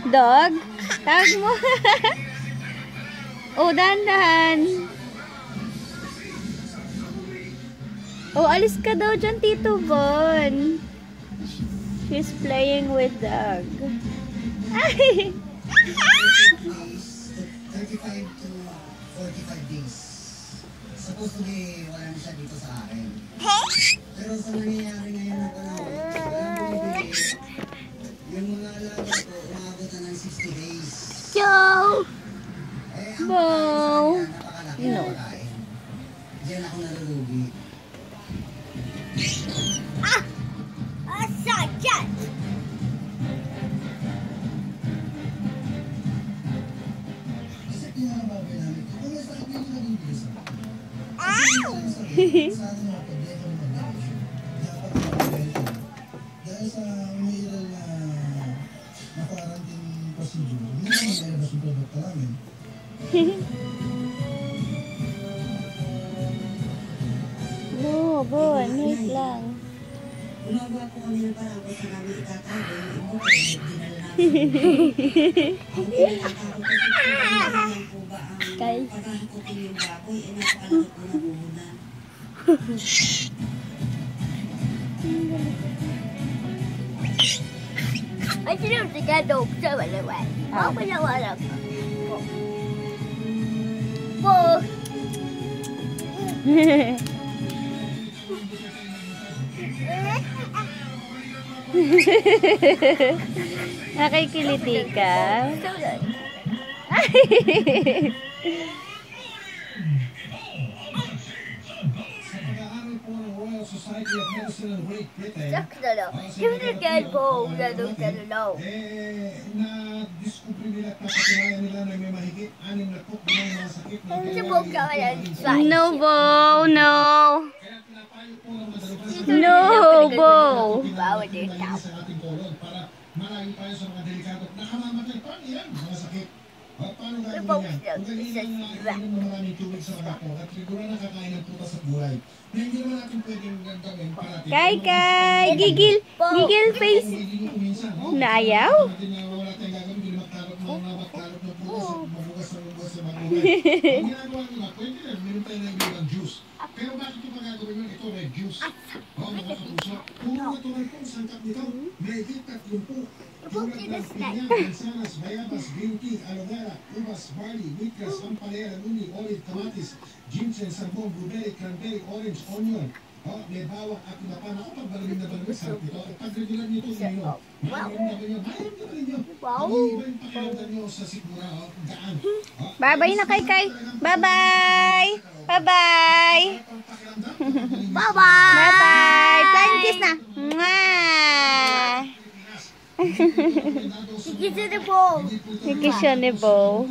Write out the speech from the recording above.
Dog? Tawag mo. Oh, dahan-dahan. Oh, alis ka daw dyan, Tito Von. She's playing with dog. Ay! 35 to 45 days. Supposed to be wala na siya dito sa akin. Pero sa nangyayari ngayon na panahon, yung mga alaga ko, umabot na ng 60 days. Ciao! Eh, Wow! napakalaki na pagkain. Diyan ako nalulugi. Sakit! Kasi pinakababay namin, kung may sakit yung naging sa atin mga problema ng mag-depression, dapat mag-depression. Dahil sa umiiral na quarantine procedure, hindi naman lalabas yung produkto namin. Bon, wait lang. Gumagawa po kami ng parang kung saan namin itatago yung ibo ko, dinala namin. Ang pinakakaro kasi po ba ang paghahakutin yung baboy, napakalaki po na buhunan. Ay, sinusigado sa walawan. Wala. Po. Nakikiliti ka? No, Bo, no. No, Bo. Para malayo tayo sa mga delikado na kamamatay pa yan, mga sakit. Paano gagawin yan? Kung ganyan lang ng maraming tubig sa mga po at siguro nakakain ng putas at gulay. Na hindi naman natin pwedeng gagawin para Kay, gigil face. Naayaw? Wala tayong gagawin, hindi magtarot ng magtarot ng putas at mabugas ng bugas sa mga gulay. Ang ginagawa nila, pwede rin, meron tayo na ibang juice. Pero bakit ito gagawin yun? Ito red juice. Mga kapuso, kung natural po ang sangkap nito, may higit 30. Tulad ng pinya, mansanas, bayabas, green tea, aloe vera, ubas, barley, wheatgrass, ampalaya, luni, olive, kamatis, ginseng, sabong, blueberry, cranberry, orange, onion. May bawang at iba pa. Ako, pagbalamig na balamig, sarap ito. At pag-regular nyo ito, inyo. Mayroon na rin yung pakiramdam nyo sa sigura, gaan. Bye-bye na kay. Bye-bye. Bye-bye. Bye-bye! Bye-bye. Flying kiss na. Mwah! Sige, Bo. Kiss siya ni Bo.